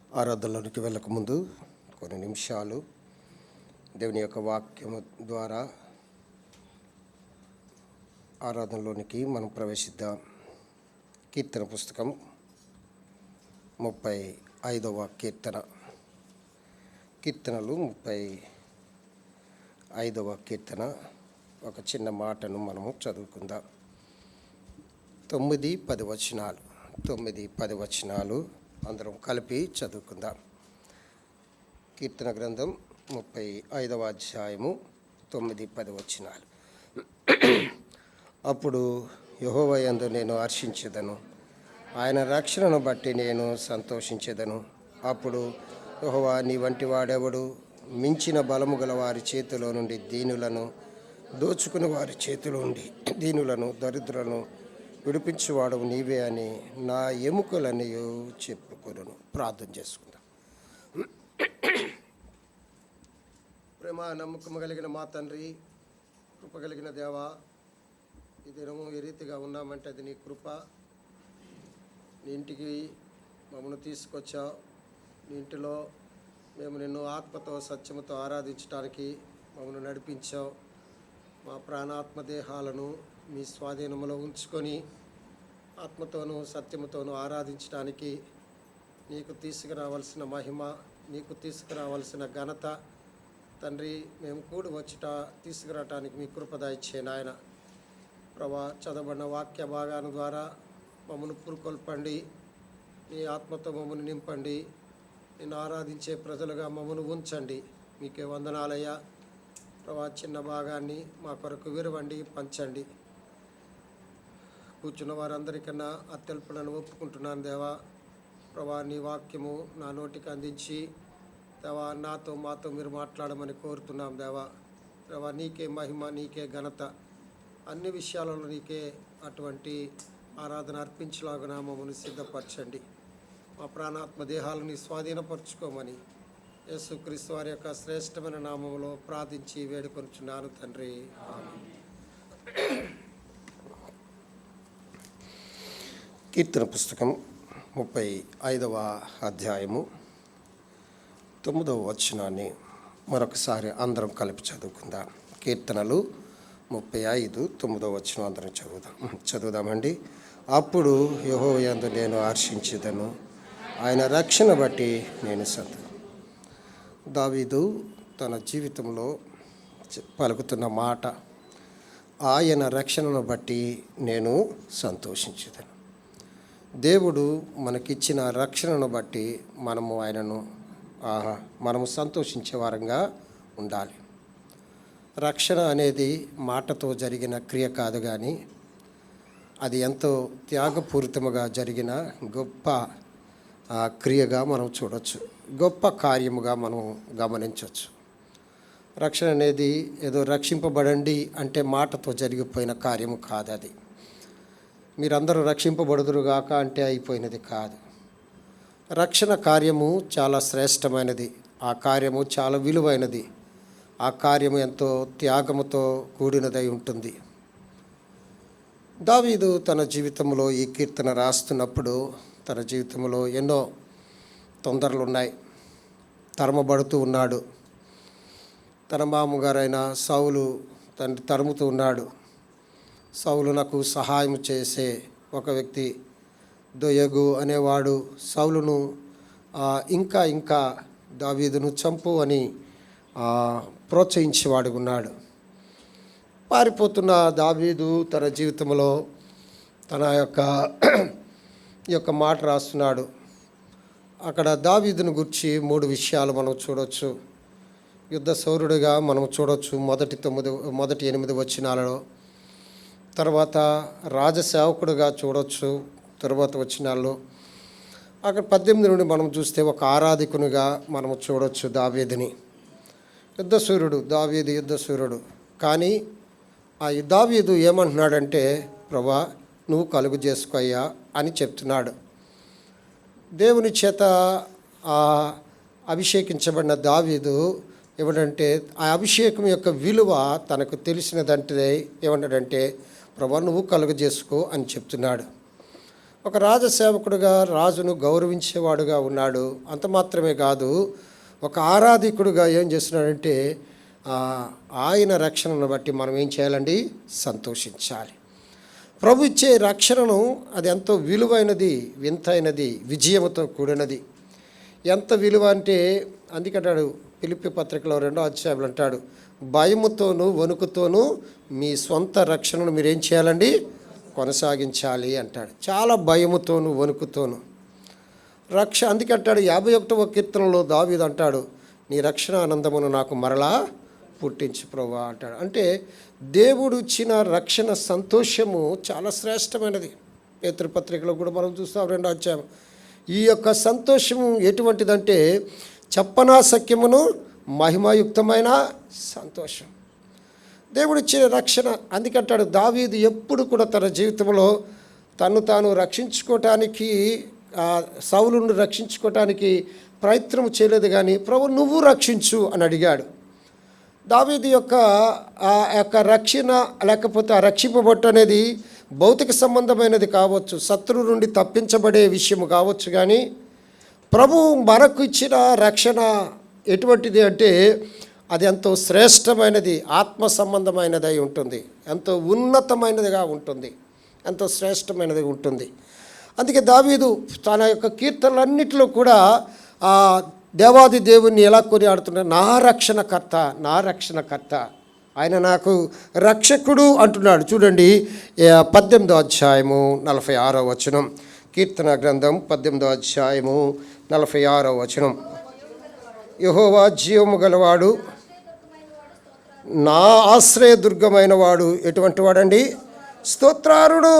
ఆరాధనలోనికి వెళ్ళకముందు కొన్ని నిమిషాలు దేవుని యొక్క వాక్యము ద్వారా ఆరాధనలోనికి మనం ప్రవేశిద్దాం. కీర్తన పుస్తకం 35వ కీర్తన. కీర్తనలు 35వ కీర్తన. ఒక చిన్న మాటను మనము చదువుకుందాం. 9-10 వచనాలు. 9-10 వచనాలు అందరం కలిపి చదువుకుందాం. కీర్తన గ్రంథం 35వ అధ్యాయము 9-10 వచనాలు. అప్పుడు యెహోవా యందు నేను హర్షించెదను, ఆయన రక్షణను బట్టి నేను సంతోషించెదను. అప్పుడు యెహోవా, నీ వంటి వాడెవడు? మించిన బలము గల వారి చేతిలో నుండి దీనులను, దోచుకుని వారి చేతిలో నుండి దీనులను, దరిద్రులను విడిపించువాడు నీవే అని నా ఎముకలన్నీ చెప్పుకొనును. ప్రార్థన చేసుకుందాం. ప్రేమ నమ్మకం కలిగిన మా తండ్రి, కృప కలిగిన దేవా, ఈ దినము ఏ రీతిగా ఉన్నామంటే అది నీ కృప. నీ ఇంటికి మమ్మల్ని తీసుకొచ్చావు. నీ ఇంటిలో మేము నిన్ను ఆత్మతో సత్యముతో ఆరాధించడానికి మమ్మల్ని నడిపించావు. మా ప్రాణాత్మ దేహాలను మీ స్వాధీనంలో ఉంచుకొని ఆత్మతోనూ సత్యముతోనూ ఆరాధించడానికి నీకు తీసుకురావాల్సిన మహిమ, నీకు తీసుకురావాల్సిన ఘనత తండ్రి మేము కూడి వచ్చుట తీసుకురావటానికి మీ కృప దయచే నాయన. ప్రభా, చదవబడిన వాక్య భాగాల ద్వారా మమ్మల్ని పురుకొల్పండి, నీ ఆత్మతో మమ్మల్ని నింపండి, నేను ఆరాధించే ప్రజలుగా మమ్మల్ని ఉంచండి. మీకే వందనాలయ్యా. ప్రభా, చిన్న భాగాన్ని మా కొరకు విరవండి, పంచండి. కూర్చున్న వారందరికన్నా అత్యల్పులను ఒప్పుకుంటున్నాను దేవా. ప్రభా, నీ వాక్యము నా నోటికి అందించి దేవా నాతో మాతో మీరు మాట్లాడమని కోరుతున్నాం దేవా. ప్రభా, నీకే మహిమ, నీకే ఘనత, అన్ని విషయాలలో నీకే అటువంటి ఆరాధన అర్పించలాగా మమ్మల్ని సిద్ధపరచండి. మా ప్రాణాత్మ దేహాలని స్వాధీనపరచుకోమని యేసుక్రీస్తు వారి యొక్క శ్రేష్టమైన నామములో ప్రార్థించి వేడుకొనుచున్నాను తండ్రి. కీర్తన పుస్తకం 35వ అధ్యాయము 9వ వచనాన్ని మరొకసారి అందరం కలిపి చదువుకుందాం. కీర్తనలు 35, 9వ వచనం అందరం చదువుదామండి. అప్పుడు యెహోవా యందు నేను హర్షించెదను, ఆయన రక్షణ బట్టి నేను దావీదు తన జీవితంలో పలుకుతున్న మాట, ఆయన రక్షణను బట్టి నేను సంతోషించెదను. దేవుడు మనకిచ్చిన రక్షణను బట్టి మనము సంతోషించే వారంగా ఉండాలి. రక్షణ అనేది మాటతో జరిగిన క్రియ కాదు, కానీ అది ఎంతో త్యాగపూరితముగా జరిగిన గొప్ప క్రియగా మనం చూడవచ్చు, గొప్ప కార్యముగా మనం గమనించవచ్చు. రక్షణ అనేది ఏదో రక్షింపబడండి అంటే మాటతో జరిగిపోయిన కార్యము కాదు. అది మీరందరూ రక్షింపబడుదురుగాక అంటే అయిపోయినది కాదు. రక్షణ కార్యము చాలా శ్రేష్టమైనది, ఆ కార్యము చాలా విలువైనది, ఆ కార్యము ఎంతో త్యాగముతో కూడినదై ఉంటుంది. దావీదు తన జీవితంలో ఈ కీర్తన రాస్తున్నప్పుడు తన జీవితంలో ఎన్నో తొందరలు ఉన్నాయి. తరమబడుతూ ఉన్నాడు. తన మామగారైన సౌలు తండ్రి తరుముతూ ఉన్నాడు. సౌలునకు సహాయం చేసే ఒక వ్యక్తి దొయగు అనేవాడు సౌలును ఇంకా దావీదును చంపు అని ప్రోత్సహించేవాడు ఉన్నాడు. పారిపోతున్న దావీదు తన జీవితంలో తన యొక్క మాట రాస్తున్నాడు. అక్కడ దావీదును గురించి 3 విషయాలు మనం చూడవచ్చు. యుద్ధ శౌర్యుడిగా మనం చూడవచ్చు మొదటి 8 వచనాలలో. తర్వాత రాజసేవకుడిగా చూడవచ్చు తర్వాత వచనాల్లో. అక్కడ 18 నుండి మనం చూస్తే ఒక ఆరాధికునిగా మనము చూడవచ్చు దావీదుని. దావీదు యుద్ధశూరుడు. కానీ ఆ దావీదు ఏమంటున్నాడంటే, ప్రభా నువ్వు కలుగు చేసుకోయ్యా అని చెప్తున్నాడు. దేవుని చేత అభిషేకించబడిన దావీదు ఏమంటే, ఆ అభిషేకం యొక్క విలువ తనకు తెలిసినదంటే ఏమంటాడంటే, ప్రభా నువ్వు కలుగజేసుకో అని చెప్తున్నాడు. ఒక రాజసేవకుడుగా రాజును గౌరవించేవాడుగా ఉన్నాడు. అంత మాత్రమే కాదు, ఒక ఆరాధికుడుగా ఏం చేస్తున్నాడంటే ఆయన రక్షణను బట్టి మనం ఏం చేయాలండి? సంతోషించాలి. ప్రభు ఇచ్చే రక్షణను అది ఎంతో విలువైనది, వింతైనది, విజయముతో కూడినది. ఎంత విలువ అంటే అందుకంటాడు ఫిలిప్పీ పత్రికలో 2వ అధ్యాయంలో అంటాడు, భయముతోనూ వణుకుతోనూ మీ సొంత రక్షణను మీరేం చేయాలండి? కొనసాగించాలి అంటాడు. చాలా భయముతోనూ వణుకుతోనూ అందుకంటాడు 51వ కీర్తనలో దావీదు అంటాడు, నీ రక్షణ ఆనందమును నాకు మరలా పుట్టించు ప్రభువా అంటాడు. అంటే దేవుడు ఇచ్చిన రక్షణ సంతోషము చాలా శ్రేష్టమైనది. పేతురుపత్రికలో కూడా మనం చూస్తాం 2వ అధ్యాయం. ఈ యొక్క సంతోషము ఎటువంటిదంటే చెప్పనాశక్యమును మహిమాయుక్తమైన సంతోషం. దేవుడు ఇచ్చిన రక్షణ అందుకంటాడు దావీదు ఎప్పుడు కూడా తన జీవితంలో తను తాను రక్షించుకోవటానికి, సౌలును రక్షించుకోవటానికి ప్రయత్నం చేయలేదు, కానీ ప్రభు నువ్వు రక్షించు అని అడిగాడు. దావీదు యొక్క రక్షణ లేకపోతే ఆ రక్షింపబట్టు అనేది భౌతిక సంబంధమైనది కావచ్చు, శత్రువు నుండి తప్పించబడే విషయం కావచ్చు, కానీ ప్రభు మనకు ఇచ్చిన రక్షణ ఎటువంటిది అంటే అది ఎంతో శ్రేష్టమైనది, ఆత్మ సంబంధమైనది అయి ఉంటుంది, ఎంతో ఉన్నతమైనదిగా ఉంటుంది, ఎంతో శ్రేష్టమైనది ఉంటుంది. అందుకే దావీదు తన యొక్క కీర్తనలన్నిటిలో కూడా దేవాది దేవుణ్ణి ఎలా కొనియాడుతున్నాడు? నా రక్షణకర్త, నా రక్షణకర్త, ఆయన నాకు రక్షకుడు అంటున్నాడు. చూడండి 18వ అధ్యాయము 46వ వచనం, కీర్తన గ్రంథం 18వ అధ్యాయము 46వ వచనం. యెహోవా జీవము గలవాడు, నా ఆశ్రయదుర్గమైన వాడు. ఎటువంటి వాడండి? స్తోత్రారుడు,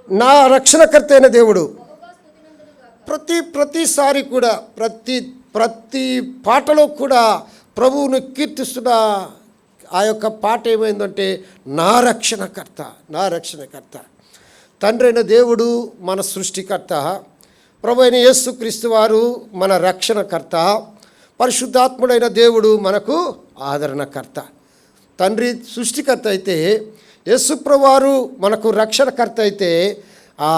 నా రక్షణకర్త అయిన దేవుడు. ప్రతిసారి కూడా ప్రతి పాటలో కూడా ప్రభువును కీర్తిస్తున్న ఆ యొక్క పాట ఏమైందంటే నా రక్షణకర్త, నా రక్షణకర్త. తండ్రి అయిన దేవుడు మన సృష్టికర్త, ప్రభు అయిన యేసుక్రీస్తు వారు మన రక్షణకర్త, పరిశుద్ధాత్ముడైన దేవుడు మనకు ఆదరణకర్త. తండ్రి సృష్టికర్త అయితే యేసుప్రభు వారు మనకు రక్షణకర్త అయితే ఆ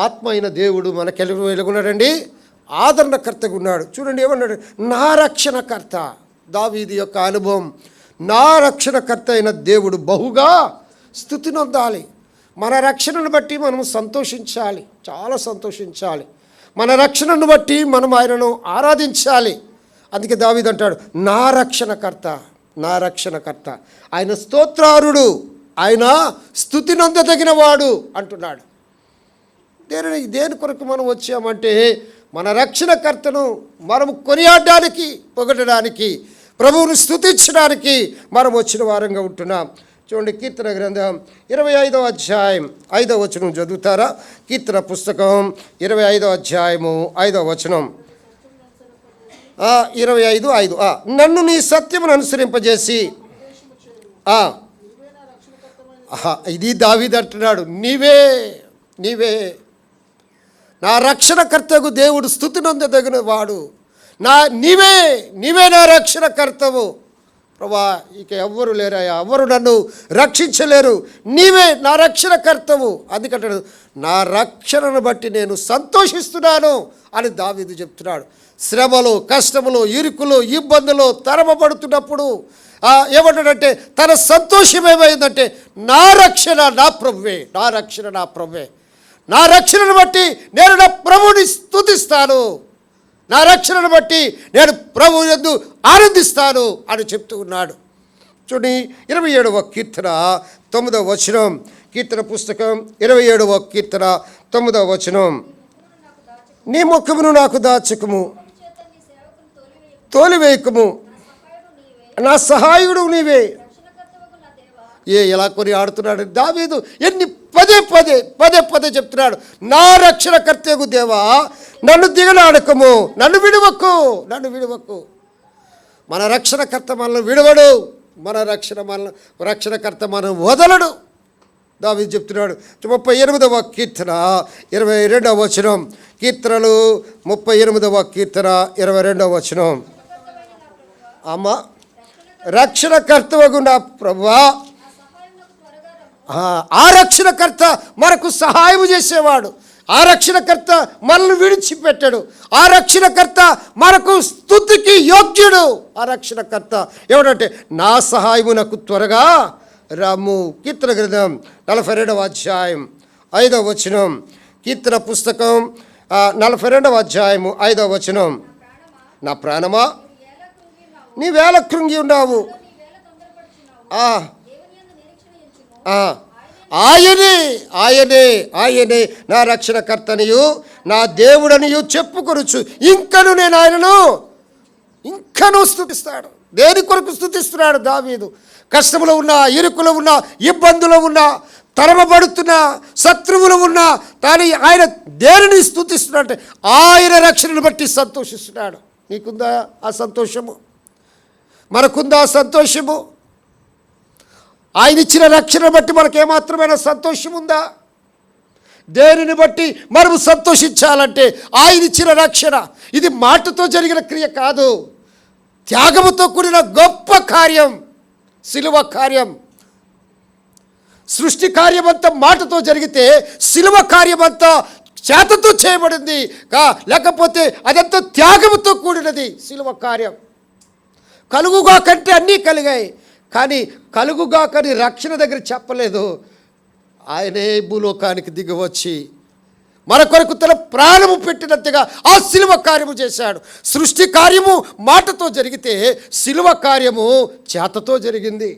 ఆత్మ అయిన దేవుడు మనకు ఎలాగున్నాడండి? ఆదరణకర్తగా ఉన్నాడు. చూడండి ఏమన్నాడు? నా రక్షణకర్త. దావీదు యొక్క అనుభవం, నా రక్షణకర్త అయిన దేవుడు బహుగా స్తుతి నొందాలి. మన రక్షణను బట్టి మనం సంతోషించాలి, చాలా సంతోషించాలి. మన రక్షణను బట్టి మనం ఆయనను ఆరాధించాలి. అందుకే దావీదు అంటాడు నా రక్షణకర్త, నా రక్షణకర్త, ఆయన స్తోత్రారుడు, ఆయన స్తుతి నొందదగిన వాడు అంటున్నాడు. దేని కొరకు మనం వచ్చామంటే మన రక్షణకర్తను మనం కొనియాడడానికి, పొగడడానికి, ప్రభువును స్తుతించడానికి మనం వచ్చిన వారంగా ఉంటున్నాం. చూడండి కీర్తన గ్రంథం 25వ అధ్యాయం 5వ వచనం చదువుతారా? కీర్తన పుస్తకం 25వ అధ్యాయము 5వ వచనం. 25:5. నన్ను నీ సత్యమును అనుసరింపజేసి, ఇది దావీదు అంటున్నాడు, నీవే నా రక్షణకర్తకు దేవుడు స్తుతి నొందదగిన వాడు. నీవే నా రక్షణకర్తవు ప్రభా, ఇక ఎవ్వరు లేరయ్యా, ఎవ్వరు నన్ను రక్షించలేరు, నీవే నా రక్షణకర్తవు. అందుకంటాడు నా రక్షణను బట్టి నేను సంతోషిస్తున్నాను అని దావీదు చెప్తున్నాడు. శ్రమలు, కష్టములు, ఇరుకులు, ఇబ్బందులు తరమబడుతున్నప్పుడు ఏమంటాడంటే తన సంతోషం ఏమైందంటే నా రక్షణ నా ప్రభువే, నా రక్షణ నా ప్రభువే, నా రక్షణను బట్టి నేను నా ప్రభువుని స్తుతిస్తాను, నా రక్షణను బట్టి నేను ప్రభువు యందు ఆనందిస్తాను అని చెప్తూ ఉన్నాడు. చూడండి 27వ కీర్తన 9వ వచనం, కీర్తన పుస్తకం 27వ కీర్తన 9వ వచనం. నీ ముఖమును నాకు దాచకము, తోలివేయకము, నా సహాయుడు నీవే. ఎలా కొని ఆడుతున్నాడు దావీదు, ఎన్ని పదే చెప్తున్నాడు నా రక్షణకర్తకు దేవా, నన్ను దిగనాడకము, నన్ను విడువకు. మన రక్షణకర్త మనల్ని విడవడు, మన రక్షణకర్త మనం వదలడు. దావీదు చెప్తున్నాడు 38వ కీర్తన 22వ వచనం, కీర్తనలు 38వ కీర్తన 22వ వచనం. అమ్మ రక్షణకర్తవగు నా ప్రభువా, ఆ రక్షణకర్త మనకు సహాయం చేసేవాడు. ఆ రక్షణకర్త మనల్ని విడిచిపెట్టాడు. ఆ రక్షణకర్త మనకు స్తుతికి యోగ్యుడు. ఆ రక్షణకర్త ఎవడంటే నా సహాయము నాకు త్వరగా రాము. కీర్తన గ్రంథం 42వ అధ్యాయం 5వ వచనం. కీర్తన పుస్తకం 42వ అధ్యాయము 5వ వచనం. నా ప్రాణమా నీవేళ కృంగి ఉన్నావు, ఆయనే ఆయనే ఆయనే నా రక్షణకర్తనియు నా దేవుడనియు చెప్పుకొనుచు ఇంకను నేను ఆయనను ఇంకను స్తుతిస్తాడు. దేని కొరకు స్తుతిస్తున్నాడు దావీదు? కష్టంలో ఉన్నా, ఇరుకులో ఉన్నా, ఇబ్బందులో ఉన్నా, తరమబడుతున్నా, శత్రువులు ఉన్నా కానీ ఆయన దేనిని స్తుతిస్తున్నాడంటే ఆయన రక్షణను బట్టి సంతోషిస్తున్నాడు. నీకుందా ఆ సంతోషము? మనకుందా ఆ సంతోషము? ఆయన ఇచ్చిన రక్షణ బట్టి మనకేమాత్రమైన సంతోషం ఉందా? దేనిని బట్టి మనము సంతోషించాలంటే ఆయన ఇచ్చిన రక్షణ. ఇది మాటతో జరిగిన క్రియ కాదు, త్యాగముతో కూడిన గొప్ప కార్యం, శిలువ కార్యం. సృష్టి కార్యమంతా మాటతో జరిగితే శిలువ కార్యమంతా చేతతో చేయబడింది, లేకపోతే అదంతా త్యాగముతో కూడినది శిలువ కార్యం. కలుగుగా కంటే అన్నీ కలిగాయి, కానీ కలుగుగాకని రక్షణ దగ్గర చెప్పలేదు. ఆయనే భూలోకానికి దిగివచ్చి మన కొరకు తన ప్రాణము పెట్టినట్టుగా ఆ శిలువ కార్యము చేశాడు. సృష్టి కార్యము మాటతో జరిగితే శిలువ కార్యము చేతతో జరిగింది.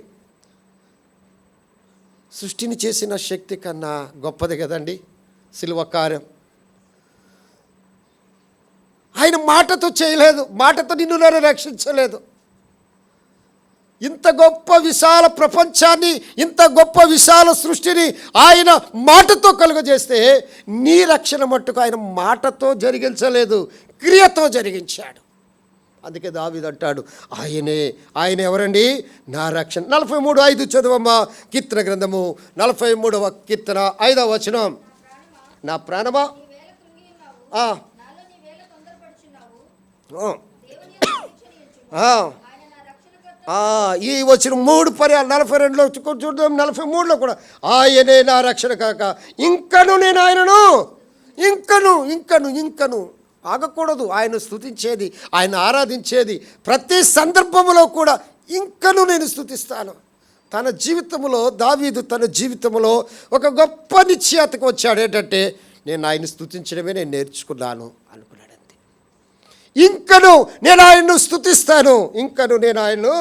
సృష్టిని చేసిన శక్తి కన్నా గొప్పది కదండి శిలువ కార్యం. ఆయన మాటతో చేయలేదు, మాటతో నిన్ను నేను రక్షించలేదు. ఇంత గొప్ప విశాల ప్రపంచాన్ని, ఇంత గొప్ప విశాల సృష్టిని ఆయన మాటతో కలుగజేస్తే నీ రక్షణ మట్టుకు ఆయన మాటతో జరిగించలేదు, క్రియతో జరిగించాడు. అందుకే దావీదు అంటాడు ఆయన ఎవరండి? నా రక్షణ. 43:5 చదువమ్మా కీర్తన గ్రంథము 43వ కీర్తన 5వ వచనం. నా ప్రాణమా ఈ వచ్చిన 3 పర్యాలు 42లో చూద్దాం, 43లో కూడా ఆయనే నా రక్షణ కాక ఇంకను నేను ఆయనను ఇంకను ఇంకను ఇంకను ఆగకూడదు. ఆయన స్తుతించేది, ఆయన ఆరాధించేది ప్రతి సందర్భంలో కూడా ఇంకను నేను స్తుతిస్తాను. తన జీవితంలో దావీదు తన జీవితంలో ఒక గొప్ప నిశ్చయతకు వచ్చాడు. ఏంటంటే నేను ఆయన స్తుతించడమే నేను నేర్చుకున్నాను అనుకున్నాడు. అంతే. ఇంకను నేను ఆయన్ను స్తుతిస్తాను, ఇంకను నేను ఆయన్ను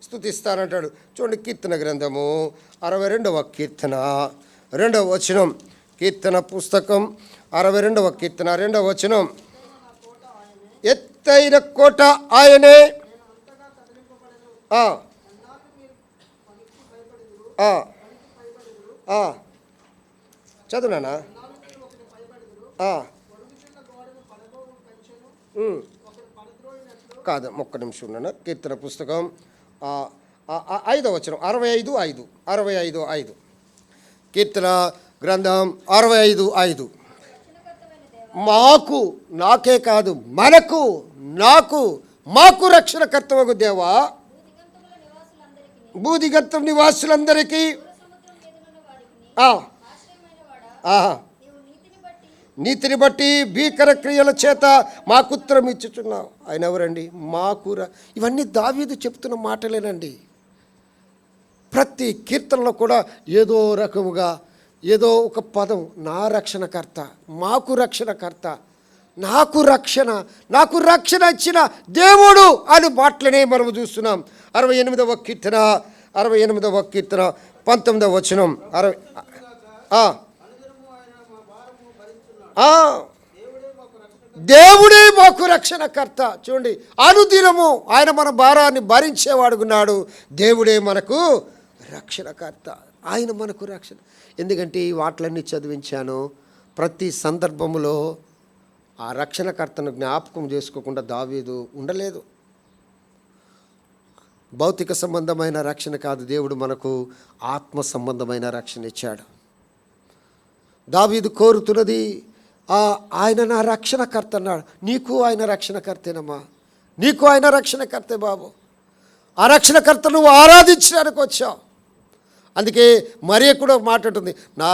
స్తుతిస్తాను అంటాడు. చూడండి కీర్తన గ్రంథము 62వ కీర్తన 2వ వచనం. కీర్తన పుస్తకం 62వ కీర్తన 2వ వచనం. ఎత్తైన కోట ఆయనే, చదువునా కాదు, ఒక్క నిమిషం ఉన్నాను. కీర్తన పుస్తకం 5వ వచనం 65:5 కీర్తన గ్రంథం 65:5. మాకు, నాకే కాదు మనకు, మాకు రక్షణకర్తవగు దేవా, భూదిగంతం నివాసులందరికీ నీతిని బట్టి భీకర క్రియల చేత మాకు ఉత్తరం ఇచ్చుచున్నావు. ఆయన ఎవరండి? మాకు. ఇవన్నీ దావీదు చెప్తున్న మాటలేనండి. ప్రతి కీర్తనలో కూడా ఏదో రకముగా ఏదో ఒక పదం, నా రక్షణకర్త, మాకు రక్షణకర్త, నాకు రక్షణ ఇచ్చిన దేవుడు అని మాటలనే మనం చూస్తున్నాం. 68వ కీర్తన 19వ వచనం. దేవుడే మాకు రక్షణకర్త. చూడండి, అనుదినము ఆయన మన భారాన్ని భరించేవాడుకున్నాడు. దేవుడే మనకు రక్షణకర్త, ఆయన మనకు రక్షణ. ఎందుకంటే ఈ వాటిలన్నీ చదివించాను. ప్రతి సందర్భంలో ఆ రక్షణకర్తను జ్ఞాపకం చేసుకోకుండా దావీదు ఉండలేదు. భౌతిక సంబంధమైన రక్షణ కాదు, దేవుడు మనకు ఆత్మ సంబంధమైన రక్షణ ఇచ్చాడు. దావీదు కోరుతున్నది ఆయన నా రక్షణకర్త అన్నాడు. నీకు ఆయన రక్షణకర్తేనమ్మా, నీకు ఆయన రక్షణకర్తే బాబు. ఆ రక్షణకర్త నువ్వు ఆరాధించడానికి వచ్చావు. అందుకే మరియ కూడా ఒక మాట ఉంటుంది, నా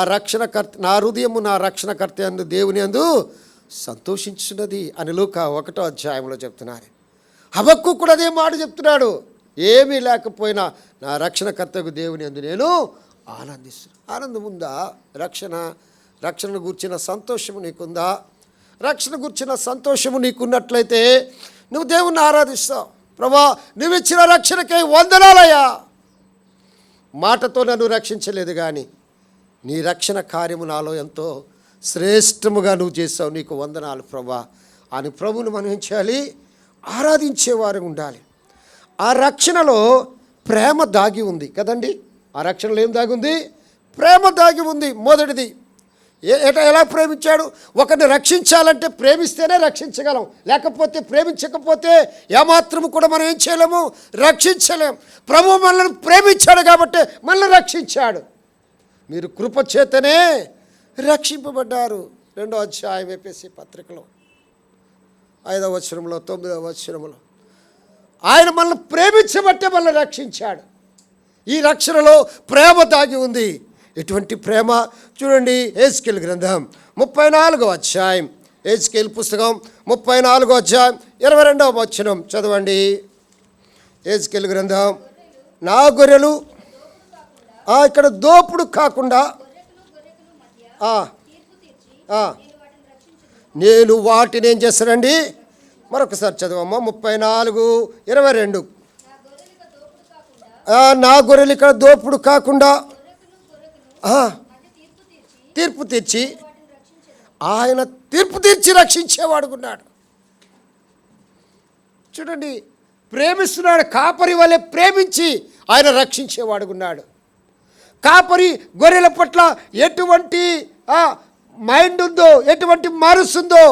హృదయము నా రక్షణకర్త యందు దేవుని యందు సంతోషించున్నది అని లూకా 1వ అధ్యాయంలో చెప్తున్నారు. హబక్కు కూడా అదే మాట చెప్తున్నాడు, ఏమీ లేకపోయినా నా రక్షణకర్తకు దేవుని యందు నేను ఆనందిస్తున్నాను. ఆనందం ఉందా? రక్షణను గూర్చిన సంతోషము నీకుందా? రక్షణ గూర్చిన సంతోషము నీకున్నట్లయితే నువ్వు దేవుణ్ణి ఆరాధిస్తావు. ప్రభా, నువ్వు ఇచ్చిన రక్షణకై వందనాలయ్యా. మాటతో నన్ను రక్షించలేదు కానీ నీ రక్షణ కార్యము నాలో ఎంతో శ్రేష్టముగా నువ్వు చేస్తావు, నీకు వందనాలు ప్రభా అని ప్రభువును మనం ఏం చేయాలి? ఆరాధించేవారు ఉండాలి. ఆ రక్షణలో ప్రేమ దాగి ఉంది కదండి. ఆ రక్షణలో ఏం దాగి ఉంది? ప్రేమ దాగి ఉంది. మొదటిది ఎలా ప్రేమించాడు? ఒకరిని రక్షించాలంటే ప్రేమిస్తేనే రక్షించగలం, లేకపోతే ప్రేమించకపోతే ఏమాత్రము కూడా మనం ఏం చేయలేము, రక్షించలేం. ప్రభువు మనల్ని ప్రేమించాడు కాబట్టి మనల్ని రక్షించాడు. మీరు కృప చేతనే రక్షింపబడ్డారు. 2వ అధ్యాయం ఎఫెసీ పత్రికలో 5వ వచనంలో 9వ వచనంలో ఆయన మనల్ని ప్రేమించబట్టే మనల్ని రక్షించాడు. ఈ రక్షణలో ప్రేమ దాగి ఉంది. ఎటువంటి ప్రేమ చూడండి. హెజ్కేలు గ్రంథం 34వ అధ్యాయం, హెజ్కేలు పుస్తకం 34వ అధ్యాయం 22వ వచనం చదవండి. హెజ్కేలు గ్రంథం, నా గొర్రెలు ఇక్కడ దోపుడు కాకుండా నేను వాటిని ఏం చేస్తానండి? మరొకసారి చదవమ్మా. 34:22 నా గొర్రెలు ఇక్కడ దోపుడు కాకుండా తీర్పు తీర్చి ఆయన తీర్పు తీర్చి రక్షించేవాడుకున్నాడు. చూడండి, ప్రేమిస్తున్నాడు. కాపరి వలె ప్రేమించి ఆయన రక్షించేవాడుకున్నాడు. కాపరి గొర్రెల పట్ల ఎటువంటి మైండ్ ఉందో, ఎటువంటి మనసుందో,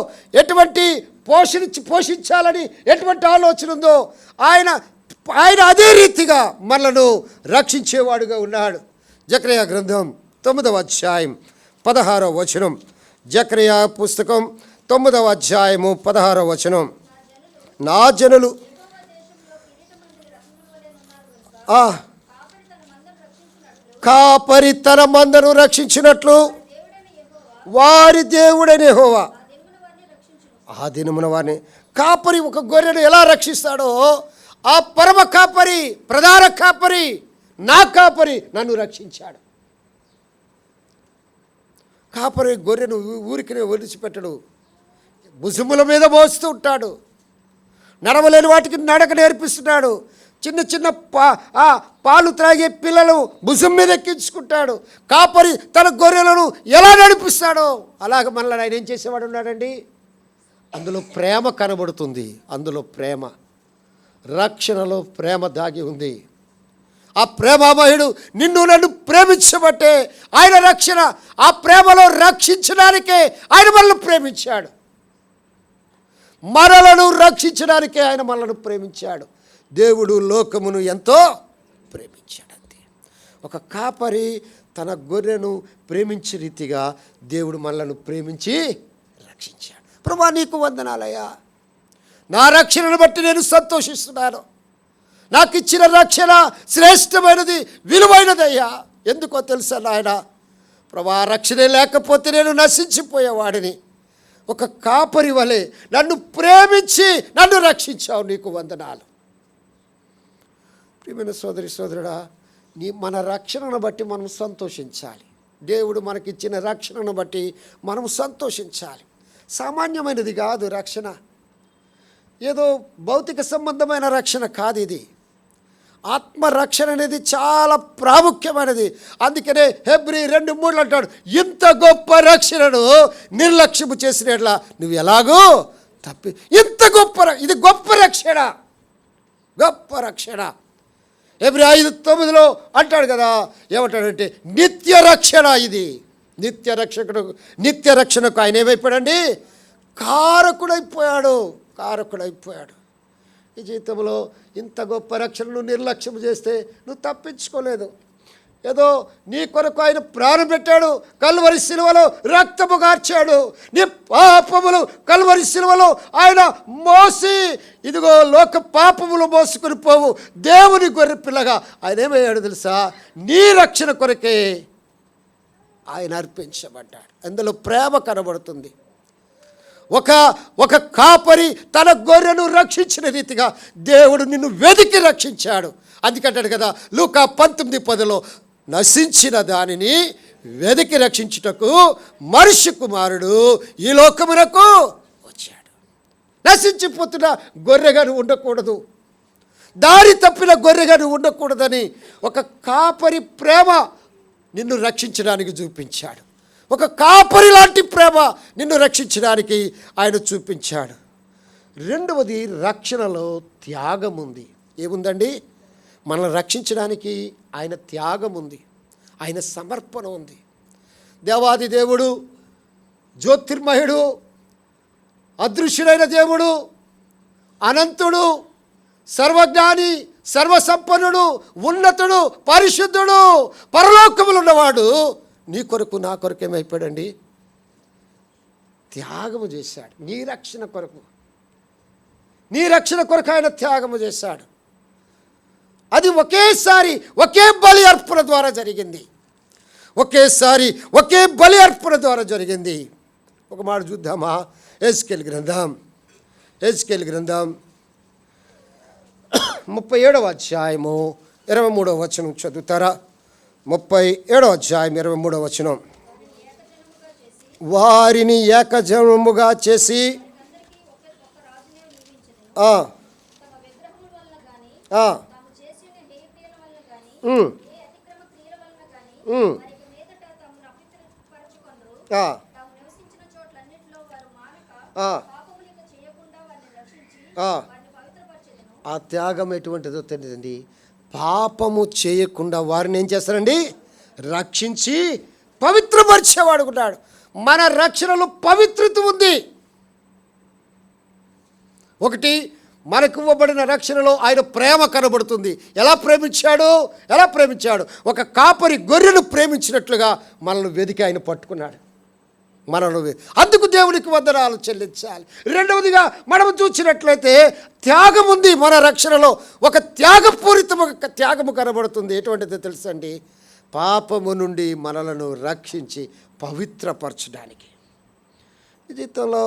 ఎటువంటి పోషించాలని ఎటువంటి ఆలోచన ఉందో ఆయన అదే రీతిగా మనలను రక్షించేవాడుగా ఉన్నాడు. జకర్యా గ్రంథం 9వ అధ్యాయం 16వ వచనం. జకర్యా పుస్తకం 9వ అధ్యాయము 16వ వచనం. నా జనులు కాపరి తన మందను రక్షించినట్లు వారి దేవుడైన యెహోవా ఆ దినమున వారిని. కాపరి ఒక గొర్రెను ఎలా రక్షిస్తాడో ఆ పరమ కాపరి, ప్రధాన కాపరి, నా కాపరి నన్ను రక్షించాడు. కాపరి గొర్రెను ఊరికి వదిలిచిపెట్టడు, భుజముల మీద మోస్తూ ఉంటాడు. నడవలేని వాటికి నడక నేర్పిస్తున్నాడు. చిన్న చిన్న పాలు త్రాగే పిల్లలు భుజం మీద ఎక్కించుకుంటాడు. కాపరి తన గొర్రెలను ఎలా నడిపిస్తాడో అలాగ మనల్ని ఆయన ఏం చేసేవాడు ఉన్నాడండి. అందులో ప్రేమ కనబడుతుంది. అందులో ప్రేమ, రక్షణలో ప్రేమ దాగి ఉంది. ఆ ప్రేమామయుడు నిన్ను నన్ను ప్రేమించబట్టే ఆయన రక్షణ, ఆ ప్రేమలో రక్షించడానికే ఆయన మనల్ని ప్రేమించాడు. మనలను రక్షించడానికే ఆయన మనల్ని ప్రేమించాడు. దేవుడు లోకమును ఎంతో ప్రేమించాడంతే. ఒక కాపరి తన గొర్రెను ప్రేమించే రీతిగా దేవుడు మనలను ప్రేమించి రక్షించాడు. ప్రభువా, నీకు వందనాలయ్యా. నా రక్షణను బట్టి నేను సంతోషిస్తున్నాను. నాకు ఇచ్చిన రక్షణ శ్రేష్టమైనది, విలువైనదయ్యా. ఎందుకో తెలుసా నాయన, ప్రభువా, రక్షణే లేకపోతే నేను నశించిపోయేవాడిని. ఒక కాపరి వలె నన్ను ప్రేమించి నన్ను రక్షించావు, నీకు వందనాలు. ప్రియమైన సోదరి సోదరుడా, మన రక్షణను బట్టి మనం సంతోషించాలి. దేవుడు మనకిచ్చిన రక్షణను బట్టి మనం సంతోషించాలి. సామాన్యమైనది కాదు రక్షణ, ఏదో భౌతిక సంబంధమైన రక్షణ కాదు ఇది. ఆత్మరక్షణ అనేది చాలా ప్రాముఖ్యమైనది. అందుకనే హెబ్రీ 2:3 అంటాడు, ఇంత గొప్ప రక్షణను నిర్లక్ష్యము చేసినట్లా నువ్వు ఎలాగో ఇంత గొప్ప, ఇది గొప్ప రక్షణ, గొప్ప రక్షణ. హెబ్రీ 5:9 అంటాడు కదా, ఏమంటాడంటే నిత్య రక్షణ. ఇది నిత్య రక్షణకు ఆయన ఏమైపోయాడండి? కారకుడైపోయాడు. ఈ జీవితంలో ఇంత గొప్ప రక్షణను నిర్లక్ష్యం చేస్తే నువ్వు తప్పించుకోలేదు. ఏదో నీ కొరకు ఆయన ప్రాణం పెట్టాడు, కల్వరి సిలువలో రక్తము గార్చాడు, నీ పాపములు కల్వరి సిలువలో ఆయన మోసి, ఇదిగో లోక పాపములు మోసుకొని పోవు దేవుని గొర్రె పిల్లగా ఆయన ఏమయ్యాడు తెలుసా? నీ రక్షణ కొరకే ఆయన అర్పించబడ్డాడు. అందులో ప్రేమ కనబడుతుంది. ఒక కాపరి తన గొర్రెను రక్షించిన రీతిగా దేవుడు నిన్ను వెదికి రక్షించాడు. అందుకంటాడు కదా లూకా 19:10, నశించిన దానిని వెదికి రక్షించుటకు మనుష్య కుమారుడు ఈ లోకమునకు వచ్చాడు. నశించిపోతున్న గొర్రెగా నువ్వు ఉండకూడదు, దారి తప్పిన గొర్రెగా నువ్వు ఉండకూడదని ఒక కాపరి ప్రేమ నిన్ను రక్షించడానికి చూపించాడు. ఒక కాపరి లాంటి ప్రేమ నిన్ను రక్షించడానికి ఆయన చూపించాడు. రెండవది, రక్షణలో త్యాగం ఉంది. ఏముందండి? మనల్ని రక్షించడానికి ఆయన త్యాగం ఉంది, ఆయన సమర్పణ ఉంది. దేవాది దేవుడు, జ్యోతిర్మయుడు, అదృశ్యుడైన దేవుడు, అనంతుడు, సర్వజ్ఞాని, సర్వసంపన్నుడు, ఉన్నతుడు, పరిశుద్ధుడు, పరలోకములు ఉన్నవాడు నీ కొరకు నా కొరకు ఏమైపోయాడండి? త్యాగము చేశాడు. నీ రక్షణ కొరకు, నీ రక్షణ కొరకు ఆయన త్యాగము చేశాడు. అది ఒకేసారి ఒకే బలి అర్పణ ద్వారా జరిగింది. ఒకేసారి ఒకే బలి అర్పణ ద్వారా జరిగింది. ఒక మాట చూద్దామా? ఎజ్కేలు గ్రంథం 37వ అధ్యాయము 23వ వచనం చదువుతారా? 37వ అధ్యాయం 23వ వచనం. వారిని ఏకజనముగా చేసి ఆ త్యాగం ఎటువంటిదో తెలియదండి. పాపము చేయకుండా వారిని ఏం చేస్తారండి? రక్షించి పవిత్రపరిచేవాడుకున్నాడు. మన రక్షణలో పవిత్రత ఉంది. ఒకటి, మనకు ఇవ్వబడిన రక్షణలో ఆయన ప్రేమ కనబడుతుంది. ఎలా ప్రేమించాడు? ఒక కాపరి గొర్రెను ప్రేమించినట్లుగా మనల్ని వెదికి ఆయన పట్టుకున్నాడు. అందుకు దేవునికి వందనాలు చెల్లించాలి. రెండవదిగా మనం చూసినట్లయితే త్యాగం ఉంది మన రక్షణలో. ఒక త్యాగపూరితమైన త్యాగము కనబడుతుంది. ఎటువంటిదో తెలుసండి? పాపము నుండి మనలను రక్షించి పవిత్రపరచడానికి. జీవితంలో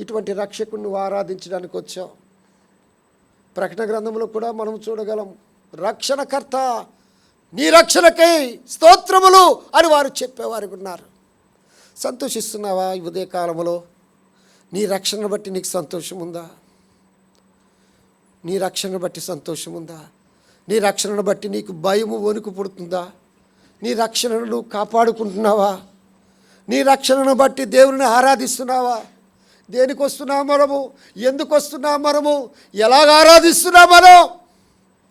ఇటువంటి రక్షకుడిని ఆరాధించడానికి వచ్చాం. ప్రకటన గ్రంథంలో కూడా మనం చూడగలం, రక్షణకర్త, నీ రక్షణకై స్తోత్రములు అని వారు చెప్పేవారు ఉన్నారు. సంతోషిస్తున్నావా ఈ ఉదయకాలంలో? నీ రక్షణను బట్టి నీకు సంతోషం ఉందా? నీ రక్షణను బట్టి సంతోషం ఉందా? నీ రక్షణను బట్టి నీకు భయము, వణుకు పుడుతుందా? నీ రక్షణను నువ్వు కాపాడుకుంటున్నావా? నీ రక్షణను బట్టి దేవుని ఆరాధిస్తున్నావా? దేనికి వస్తున్నాం మనము? ఎందుకు వస్తున్నాం మనము? ఎలాగ ఆరాధిస్తున్నాం మనం?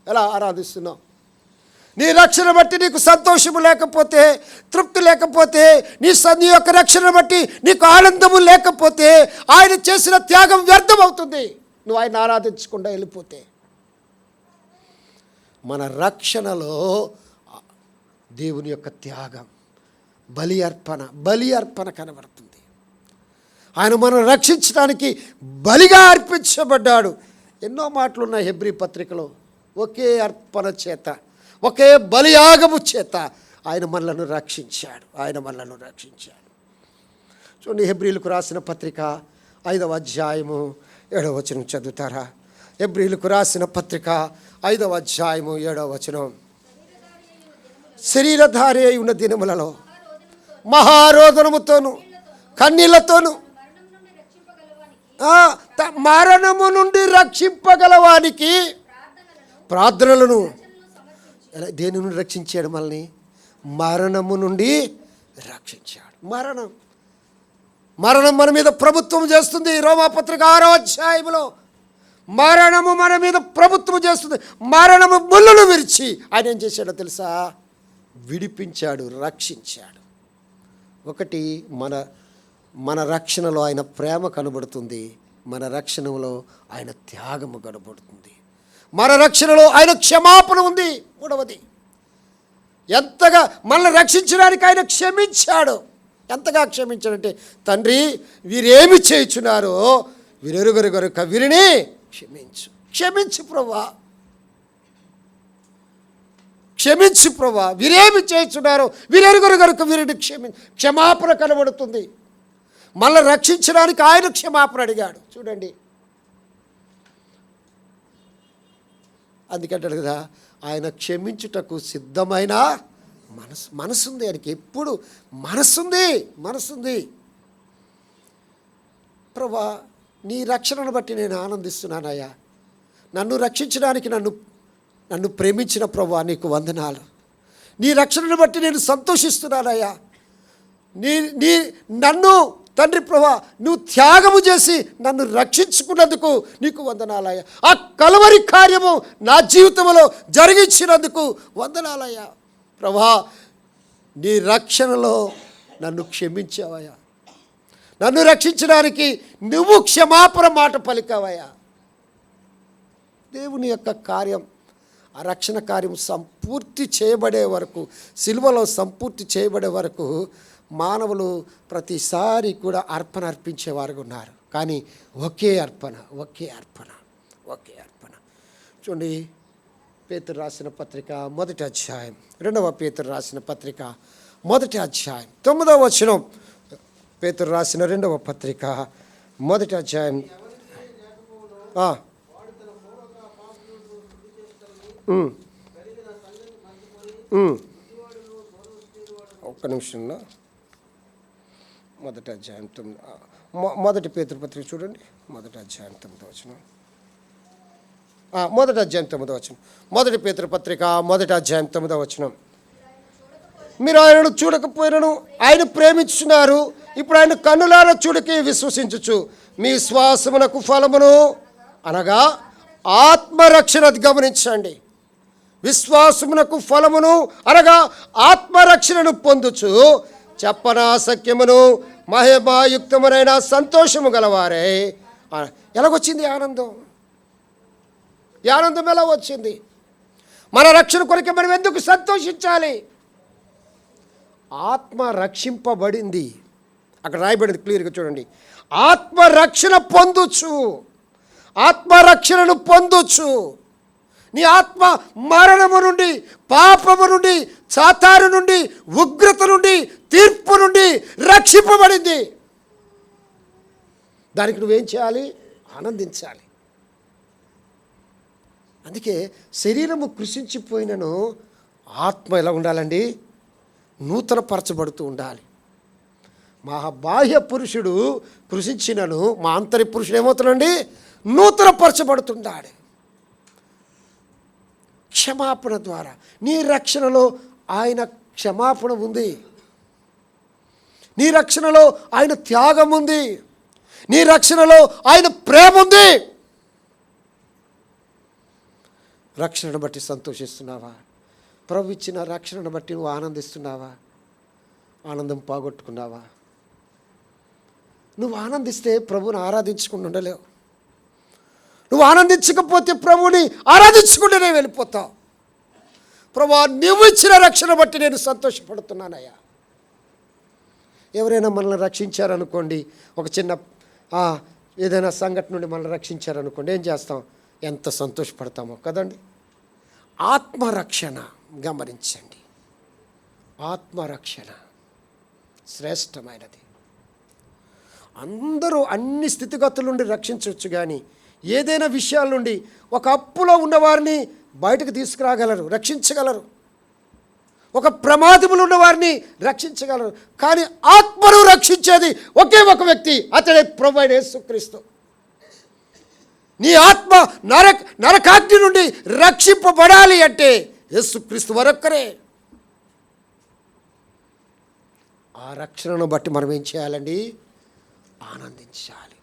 ఎలా ఆరాధిస్తున్నాం? నీ రక్షణ బట్టి నీకు సంతోషము లేకపోతే, తృప్తి లేకపోతే, నీ యొక్క రక్షణ బట్టి నీకు ఆనందము లేకపోతే, ఆయన చేసిన త్యాగం వ్యర్థమవుతుంది. నువ్వు ఆయన ఆరాధించకుండా వెళ్ళిపోతే. మన రక్షణలో దేవుని యొక్క త్యాగం, బలి అర్పణ కనబడుతుంది. ఆయన మనం రక్షించడానికి బలిగా అర్పించబడ్డాడు. ఎన్నో మాటలు ఉన్నాయి హెబ్రీ పత్రికలో. ఒకే అర్పణ చేత, ఒకే బలియాగము చేత ఆయన మనలను రక్షించాడు. చూడండి, హెబ్రీలకు రాసిన పత్రిక 5వ అధ్యాయము 7వ వచనం చదువుతారా? హెబ్రీలకు రాసిన పత్రిక 5వ అధ్యాయము 7వ వచనం. శరీరధారి అయి ఉన్న దినములలో మహారోదనముతోను కన్నీళ్లతోను మరణము నుండి రక్షింపగలవానికి ప్రార్థనలను. దేని నుండి రక్షించాడు మనల్ని? మరణము నుండి రక్షించాడు. మరణం మన మీద ప్రభుత్వం చేస్తుంది. రోమాపత్రిక 6వ అధ్యాయంలో మరణము మన మీద ప్రభుత్వం చేస్తుంది. మరణము ముళ్ళను విరిచి ఆయన ఏం చేశాడో తెలుసా? విడిపించాడు, రక్షించాడు. ఒకటి, మన రక్షణలో ఆయన ప్రేమ కనబడుతుంది. మన రక్షణలో ఆయన త్యాగము కనబడుతుంది. మన రక్షణలో ఆయన క్షమాపణ ఉంది. మూడవది, ఎంతగా మనల్ని రక్షించడానికి ఆయన క్షమించాడు. ఎంతగా క్షమించాడంటే, తండ్రి వీరేమి చేయుచున్నారో వీరెరుగరు గనుక వీరిని క్షమించు. క్షమించు ప్రభువా, క్షమించు ప్రభువా, వీరేమి చేయుచున్నారో వీరెరుగరు గనుక వీరిని క్షమాపణ కనబడుతుంది. మనల్ని రక్షించడానికి ఆయన క్షమాపణ అడిగాడు. చూడండి, అందుకంటాడు కదా, ఆయన క్షమించుటకు సిద్ధమైన మనసుంది. ఆయనకి ఎప్పుడు మనసుంది. ప్రభువా, నీ రక్షణను బట్టి నేను ఆనందిస్తున్నానయ్యా. నన్ను రక్షించడానికి నన్ను ప్రేమించిన ప్రభువా నీకు వందనాలు. నీ రక్షణను బట్టి నేను సంతోషిస్తున్నానయ్యా. నీ నన్ను తండ్రి ప్రభువా నువ్వు త్యాగము చేసి నన్ను రక్షించుకున్నందుకు నీకు వందనాలయ్యా. ఆ కలవరి కార్యము నా జీవితంలో జరిగించినందుకు వందనాలయ్యా. ప్రభువా, నీ రక్షణలో నన్ను క్షమించావయ్యా. నన్ను రక్షించడానికి నువ్వు క్షమాపణ మాట పలికావయ్యా. దేవుని యొక్క కార్యం, ఆ రక్షణ కార్యం సంపూర్తి చేయబడే వరకు, సిలువలో సంపూర్తి చేయబడే వరకు మానవులు ప్రతిసారి కూడా అర్పణ అర్పించేవారుగా ఉన్నారు. కానీ ఒకే అర్పణ. చూడండి, పేతురు రాసిన పత్రిక 1వ అధ్యాయం, 2వ పేతురు రాసిన పత్రిక 1వ అధ్యాయం 9వ వచనం. పేతురు రాసిన 2వ పత్రిక 1వ అధ్యాయం. ఒక్క నిమిషంలో 1వ అధ్యాయం 1 పేతురు పత్రిక చూడండి, 1వ అధ్యాయం 9వ వచనం. 1వ అధ్యాయం 9వ వచనం. 1 పేతురు పత్రిక 1వ అధ్యాయం 9వ వచనం. మీరు ఆయనను చూడకపోయినను ఆయన ప్రేమించున్నారు. ఇప్పుడు ఆయన కన్నులారా చూడకి విశ్వసించుచు మీ విశ్వాసమునకు ఫలమును అనగా ఆత్మరక్షణ గమనించండి. విశ్వాసమునకు ఫలమును అనగా ఆత్మరక్షణను పొందుచు చెప్పనాసక్యమును మహిమాయుక్తమునైన సంతోషము గలవారే. ఎలాగొచ్చింది ఆనందం? ఈ ఆనందం ఎలా వచ్చింది? మన రక్షణ కొరకే మనం ఎందుకు సంతోషించాలి? ఆత్మ రక్షింపబడింది. అక్కడ రాయబడింది క్లియర్గా చూడండి. ఆత్మరక్షణ పొందొచ్చు, ఆత్మరక్షణను పొందొచ్చు. నీ ఆత్మ మరణము నుండి, పాపము నుండి, సాతాను నుండి, ఉగ్రత నుండి, తీర్పు నుండి రక్షింపబడింది. దానికి నువ్వేం చేయాలి? ఆనందించాలి. అందుకే శరీరము కృషించిపోయినను ఆత్మ ఎలా ఉండాలండి? నూతనపరచబడుతూ ఉండాలి. మా బాహ్య పురుషుడు కృషించినను మా అంతరి పురుషుడు ఏమవుతున్నాడండి? నూతనపరచబడుతున్నాడు. క్షమాపణ ద్వారా నీ రక్షణలో ఆయన క్షమాపణ ఉంది. నీ రక్షణలో ఆయన త్యాగం ఉంది. నీ రక్షణలో ఆయన ప్రేమ ఉంది. రక్షణను బట్టి సంతోషిస్తున్నావా? ప్రభు ఇచ్చిన రక్షణను బట్టి నువ్వు ఆనందిస్తున్నావా? ఆనందం పోగొట్టుకున్నావా? నువ్వు ఆనందిస్తే ప్రభువుని ఆరాధించకుండా ఉండలేవు. నువ్వు ఆనందించకపోతే ప్రభువుని ఆరాధించకుండానే వెళ్ళిపోతావు. ప్రభువా, నువ్వు ఇచ్చిన రక్షణ బట్టి నేను సంతోషపడుతున్నానయ్యా. ఎవరైనా మనల్ని రక్షించారనుకోండి, ఒక చిన్న ఏదైనా సంఘటన నుండి మనల్ని రక్షించారనుకోండి, ఏం చేస్తాం? ఎంత సంతోషపడతామో కదండి. ఆత్మరక్షణ గమనించండి. ఆత్మరక్షణ శ్రేష్టమైనది. అందరూ అన్ని స్థితిగతుల నుండి రక్షించవచ్చు, కానీ ఏదైనా విషయాల నుండి ఒక అప్పులో ఉన్నవారిని బయటకు తీసుకురాగలరు, రక్షించగలరు. ఒక ప్రమాదములు ఉన్నవారిని రక్షించగలరు. కానీ ఆత్మను రక్షించేది ఒకే ఒక వ్యక్తి, అతడే ప్రభువైన యేసుక్రీస్తు. నీ ఆత్మ నరకాగ్ని నుండి రక్షింపబడాలి అంటే యేసుక్రీస్తు మరొక్కరే. ఆ రక్షణను బట్టి మనం ఏం చేయాలండి? ఆనందించాలి.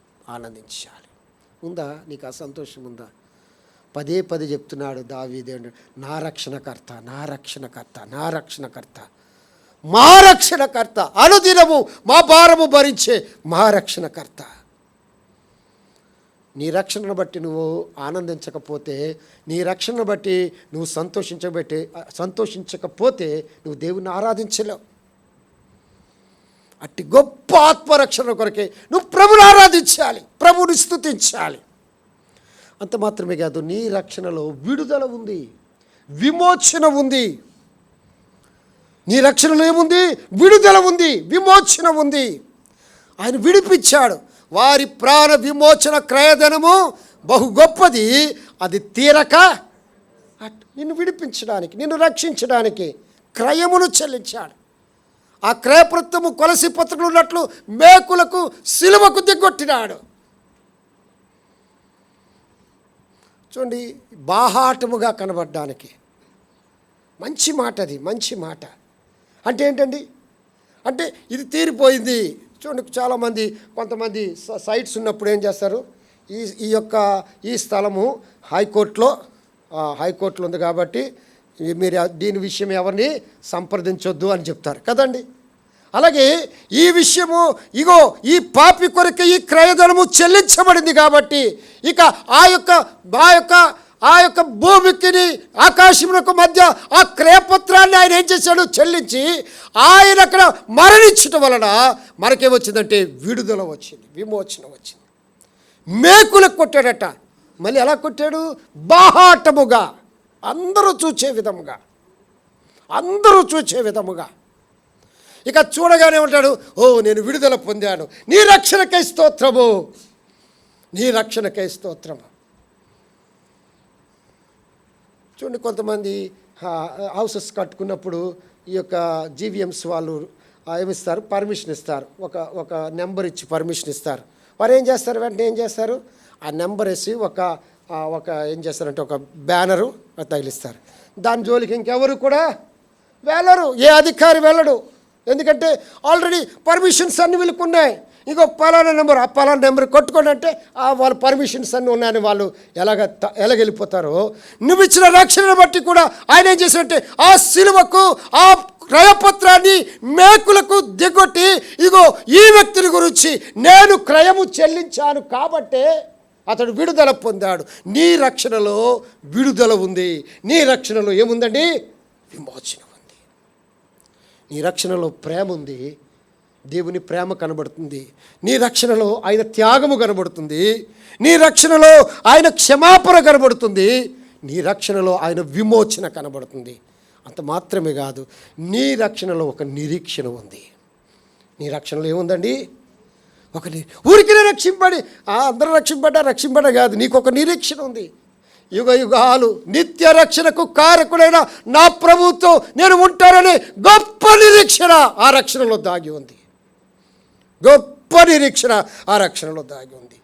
ఉందా నీకు ఆ సంతోషం? ఉందా? పదే చెప్తున్నాడు దావీదు, నా రక్షణకర్త, మా రక్షణకర్త, అనుదినము మా భారము భరించే మా రక్షణకర్త. నీ రక్షణను బట్టి నువ్వు ఆనందించకపోతే, నీ రక్షణను బట్టి నువ్వు సంతోషించకపోతే నువ్వు దేవుని ఆరాధించలేవు. అట్టి గొప్ప ఆత్మరక్షణ కొరకే నువ్వు ప్రభుని ఆరాధించాలి, ప్రభుని స్తుతించాలి. అంత మాత్రమే కాదు, నీ రక్షణలో విడుదల ఉంది, విమోచన ఉంది. నీ రక్షణలో ఏముంది? విడుదల ఉంది, విమోచన ఉంది. ఆయన విడిపించాడు. వారి ప్రాణ విమోచన క్రయధనము బహు గొప్పది, అది తీరక నిన్ను విడిపించడానికి, నిన్ను రక్షించడానికి క్రయమును చెల్లించాడు. ఆ క్రయప్రత్తము కొలసి పత్రులు ఉన్నట్లు మేకులకు సిలువకు దిగొట్టినాడు. చూడండి, బాహాటముగా కనబడడానికి మంచి మాట, అది మంచి మాట. అంటే ఏంటండి? అంటే ఇది తీరిపోయింది. చూడండి, చాలామంది కొంతమంది సైట్స్ ఉన్నప్పుడు ఏం చేస్తారు, ఈ స్థలము హైకోర్టులో ఉంది కాబట్టి మీరు దీని విషయం ఎవరిని సంప్రదించొద్దు అని చెప్తారు కదండి. అలాగే ఈ విషయము, ఇగో ఈ పాపి కొరకు ఈ క్రయధనము చెల్లించబడింది కాబట్టి ఇక ఆ యొక్క భూమికి ఆకాశమునకు మధ్య ఆ క్రయపత్రాన్ని ఆయన ఏం చేశాడు? చెల్లించి ఆయన అక్కడ మరణించటం వలన మనకేమొచ్చిందంటే విడుదల వచ్చింది, విమోచన వచ్చింది. మేకులకు కొట్టాడట. మళ్ళీ ఎలా కొట్టాడు? బాహాటముగా, అందరూ చూచే విధముగా. ఇక చూడగానే ఉంటాడు, ఓ నేను విడుదల పొందాను, నీ రక్షణకై స్తోత్రము, నీ రక్షణకై స్తోత్రము. చూడండి, కొంతమంది హౌసెస్ కట్టుకున్నప్పుడు ఈ యొక్క జీవీఎంస్ వాళ్ళు ఏమిస్తారు? పర్మిషన్ ఇస్తారు. ఒక నెంబర్ ఇచ్చి పర్మిషన్ ఇస్తారు. వారు ఏం చేస్తారు? వెంటనే ఏం చేస్తారు? ఆ నెంబర్ వేసి ఒక ఏం చేస్తారంటే ఒక బ్యానరు తగిలిస్తారు. దాని జోలికి ఇంకెవరు కూడా వెళ్ళరు, ఏ అధికారి వెళ్ళడు. ఎందుకంటే ఆల్రెడీ పర్మిషన్స్ అన్ని వీళ్ళకు ఉన్నాయి. ఇంకో పలానా నెంబర్, ఆ పలానా నెంబర్ కొట్టుకోండి అంటే వాళ్ళ పర్మిషన్స్ అన్నీ ఉన్నాయని వాళ్ళు ఎలాగెళ్ళిపోతారో, నువ్వు ఇచ్చిన రక్షణను బట్టి కూడా ఆయన ఏం చేశాడంటే ఆ సిలువకు ఆ క్రయపత్రాన్ని మేకులకు దిగొట్టి, ఇగో ఈ వ్యక్తిని గురించి నేను క్రయము చెల్లించాను కాబట్టే అతడు విడుదల పొందాడు. నీ రక్షణలో విడుదల ఉంది, నీ రక్షణలో ఏముందండి? విమోచన ఉంది. నీ రక్షణలో ప్రేమ ఉంది, దేవుని ప్రేమ కనబడుతుంది. నీ రక్షణలో ఆయన త్యాగము కనబడుతుంది. నీ రక్షణలో ఆయన క్షమాపణ కనబడుతుంది. నీ రక్షణలో ఆయన విమోచన కనబడుతుంది. అంత మాత్రమే కాదు, నీ రక్షణలో ఒక నిరీక్షణ ఉంది. నీ రక్షణలో ఏముందండి? ఊరికి రక్షింపడి అందరూ రక్షింపడా కాదు, నీకు ఒక నిరీక్షణ ఉంది. యుగ యుగాలు నిత్య రక్షణకు కారకుడైన నా ప్రభువుతో నేను ఉంటాననే గొప్ప నిరీక్షణ ఆ రక్షణలో దాగి ఉంది. గొప్ప నిరీక్షణ ఆ రక్షణలో దాగి ఉంది.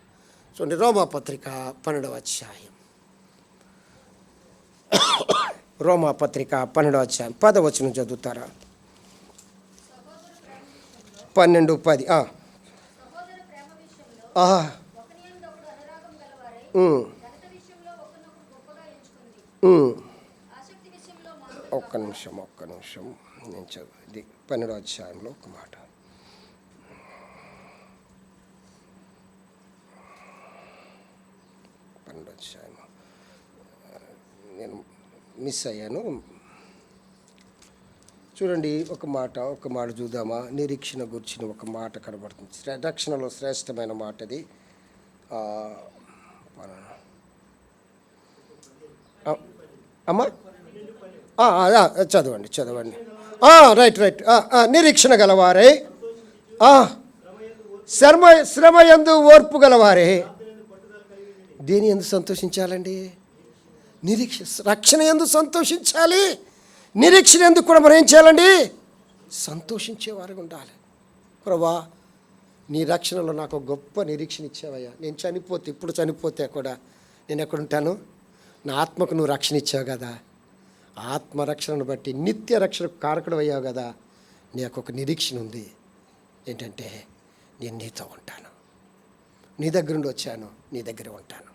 చూడండి, రోమాపత్రిక 12వ అధ్యాయం, రోమాపత్రిక 12వ అధ్యాయం 10వ వచనం చదువుతారా? 12:10. ఒక్క నిమిషం నేను చదివి 12వ అధ్యాయంలో ఒక మాట. నేను మిస్ అయ్యాను. చూడండి, ఒక మాట చూద్దామా? నిరీక్షణ గురించిన ఒక మాట కనబడుతుంది. రక్షణలో శ్రేష్టమైన మాట అది. అమ్మా చదవండి. రైట్. నిరీక్షణ గలవారే, శ్రమయందు ఓర్పు గలవారే. దేని ఎందు సంతోషించాలండి? రక్షణ ఎందు సంతోషించాలి. నిరీక్షణ ఎందుకు కూడా మనం ఏం చేయాలండి? సంతోషించేవారుగా ఉండాలి. ప్రభువా, నీ రక్షణలో నాకు గొప్ప నిరీక్షణ ఇచ్చావయ్యా. నేను ఇప్పుడు చనిపోతే కూడా నేను ఎక్కడుంటాను? నా ఆత్మకు నువ్వు రక్షణ ఇచ్చావు కదా. ఆత్మరక్షణను బట్టి నిత్య రక్షణకు కారకుడు అయ్యావు కదా. నీకు ఒక నిరీక్షణ ఉంది. ఏంటంటే నేను నీతో ఉంటాను, నీ దగ్గర నుండి వచ్చాను, నీ దగ్గర ఉంటాను.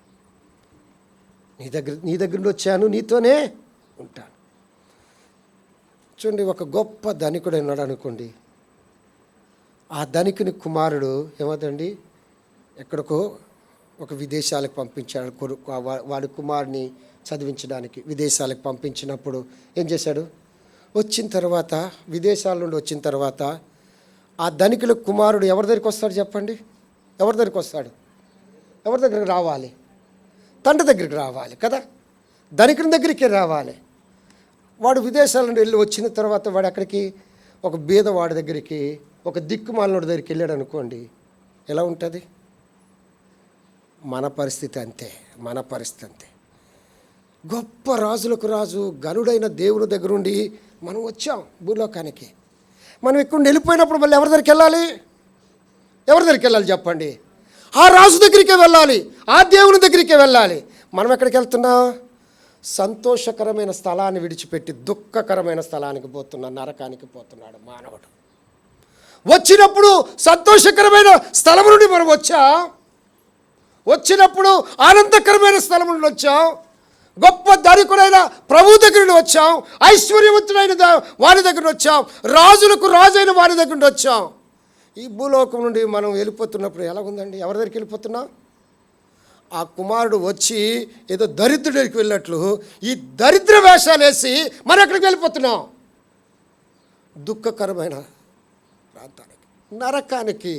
నీ దగ్గర నుండి వచ్చాను, నీతోనే ఉంటాను. చూడండి, ఒక గొప్ప ధనికుడు ఉన్నాడు అనుకోండి. ఆ ధనికుని కుమారుడు ఏమవుతాడండి? ఎక్కడికో ఒక విదేశాలకు పంపించాడు వాడి కుమారుని చదివించడానికి విదేశాలకు పంపించినప్పుడు ఏం చేశాడు? వచ్చిన తర్వాత విదేశాల నుండి వచ్చిన తర్వాత ఆ ధనికుల కుమారుడు ఎవరి దగ్గరికి వస్తాడు చెప్పండి? ఎవరి దగ్గరికి వస్తాడు? ఎవరి దగ్గరికి రావాలి? తండ్రి దగ్గరికి రావాలి కదా, ధనికుని దగ్గరికి రావాలి. వాడు విదేశాల నుండి వెళ్ళి వచ్చిన తర్వాత వాడు అక్కడికి ఒక బీదవాడి దగ్గరికి, ఒక దిక్కుమాలినోడి దగ్గరికి వెళ్ళాడు అనుకోండి, ఎలా ఉంటుంది? మన పరిస్థితి అంతే, మన పరిస్థితి అంతే. గొప్ప రాజులకు రాజు గనుడైన దేవుని దగ్గర నుండి మనం వచ్చాం భూలోకానికి. మనం ఇక్కడ వెళ్ళిపోయినప్పుడు మళ్ళీ ఎవరి దగ్గరికి వెళ్ళాలి? ఎవరి దగ్గరికి వెళ్ళాలి చెప్పండి? ఆ రాజు దగ్గరికే వెళ్ళాలి, ఆ దేవుని దగ్గరికే వెళ్ళాలి. మనం ఎక్కడికి వెళ్తున్నాం? సంతోషకరమైన స్థలాన్ని విడిచిపెట్టి దుఃఖకరమైన స్థలానికి పోతున్నాడు, నరకానికి పోతున్నాడు మానవుడు. వచ్చినప్పుడు సంతోషకరమైన స్థలం నుండి మనం వచ్చినప్పుడు ఆనందకరమైన స్థలం నుండి వచ్చాం, గొప్ప ధనికుడైన ప్రభు దగ్గర నుండి వచ్చాం, ఐశ్వర్యవంతుడైన వారి దగ్గర వచ్చాం, రాజులకు రాజైన వారి దగ్గర నుండి వచ్చాం. ఈ భూలోకం నుండి మనం వెళ్ళిపోతున్నప్పుడు ఎలా ఉందండి? ఎవరి దగ్గరికి వెళ్ళిపోతున్నాం? ఆ కుమారుడు వచ్చి ఏదో దరిద్రుడికి వెళ్ళినట్లు ఈ దరిద్ర వేషాలు వేసి మనం ఎక్కడికి వెళ్ళిపోతున్నాం? దుఃఖకరమైన ప్రాంతానికి, నరకానికి.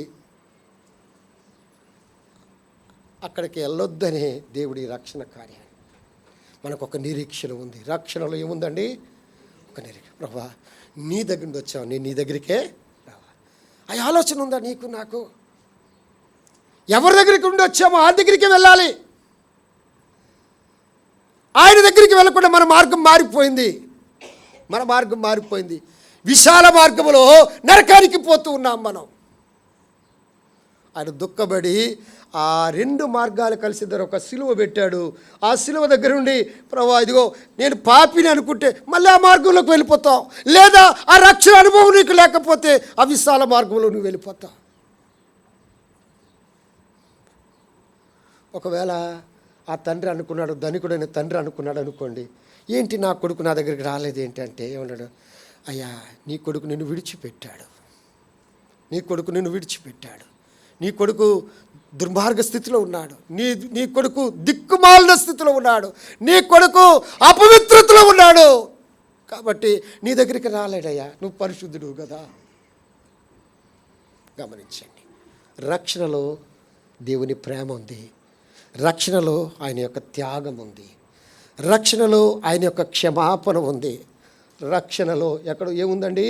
అక్కడికి వెళ్ళొద్దనే దేవుడి రక్షణ కార్యాన్ని. మనకు ఒక నిరీక్షణ ఉంది. రక్షణలో ఏముందండి? ఒక నిరీక్షణ. ప్రభువా నీ దగ్గర నుండి వచ్చావు, నేను నీ దగ్గరికే రావా. ఆ ఆలోచన ఉందా నీకు నాకు? ఎవరి దగ్గరికి ఉండి వచ్చామో ఆ దగ్గరికి వెళ్ళాలి. ఆయన దగ్గరికి వెళ్ళకుండా మన మార్గం మారిపోయింది. విశాల మార్గంలో నరకానికి పోతూ ఉన్నాం మనం. ఆయన దుఃఖపడి ఆ రెండు మార్గాలు కలిసి ఒక సిలువ పెట్టాడు. ఆ సిలువ దగ్గర నుండి ప్రభువా ఇదిగో నేను పాపిని అనుకుంటే మళ్ళీ ఆ మార్గంలోకి వెళ్ళిపోతావు, లేదా ఆ రక్షణ అనుభవం నీకు లేకపోతే ఆ విశాల మార్గంలో నువ్వు వెళ్ళిపోతావు. ఒకవేళ ఆ తండ్రి అనుకున్నాడు, ధనికుడైన తండ్రి అనుకున్నాడు అనుకోండి, ఏంటి నా కొడుకు నా దగ్గరికి రాలేదు ఏంటంటే ఏమన్నాడు? అయ్యా నీ కొడుకు నిన్ను విడిచిపెట్టాడు, నీ కొడుకు దుర్మార్గ స్థితిలో ఉన్నాడు, నీ కొడుకు దిక్కుమాలిన స్థితిలో ఉన్నాడు, నీ కొడుకు అపవిత్రతలో ఉన్నాడు, కాబట్టి నీ దగ్గరికి రాలేడయ్యా, నువ్వు పరిశుద్ధుడు కదా. గమనించండి, రక్షణలో దేవుని ప్రేమ ఉంది, రక్షణలో ఆయన యొక్క త్యాగం ఉంది, రక్షణలో ఆయన యొక్క క్షమాపణ ఉంది, రక్షణలో ఎక్కడ ఏముందండి?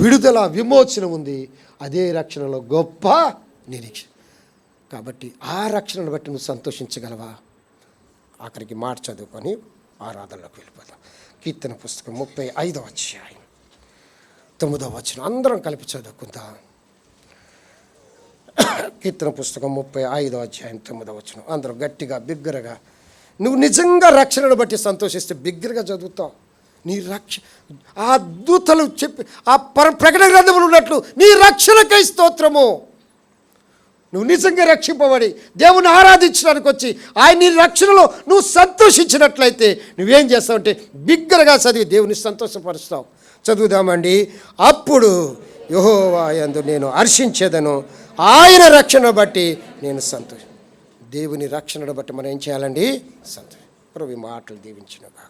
విడుదల, విమోచన ఉంది. అదే రక్షణలో గొప్ప నిరీక్షణ. కాబట్టి ఆ రక్షణను బట్టి నువ్వు సంతోషించగలవా? ఆఖరికి మాట చదువుకొని ఆరాధనలోకి వెళ్ళిపోతాం. కీర్తన పుస్తకం 35వ అధ్యాయం 9వ వచనం అందరం కలిపి చదువుకుందాం. కీర్తన పుస్తకం 35వ అధ్యాయం 9వ వచనం అందరం గట్టిగా బిగ్గరగా. నువ్వు నిజంగా రక్షణను బట్టి సంతోషిస్తే బిగ్గరగా చదువుతావు. నీ ఆ దూతలు చెప్పి ఆ ప్రకటన గ్రంథములు ఉన్నట్లు నీ రక్షణకై స్తోత్రము. నువ్వు నిజంగా రక్షింపబడి దేవుని ఆరాధించడానికి వచ్చి ఆయన నీ రక్షణలో నువ్వు సంతోషించినట్లయితే నువ్వేం చేస్తావంటే బిగ్గరగా చదివి దేవుని సంతోషపరుస్తావు. చదువుదామండి. అప్పుడు యెహోవా యందు నేను హర్షించేదను, ఆయన రక్షణ బట్టి నేను దేవుని రక్షణను బట్టి మనం ఏం చేయాలండి? సంతోషం. ప్రభు మాటలు దీవించును గాక.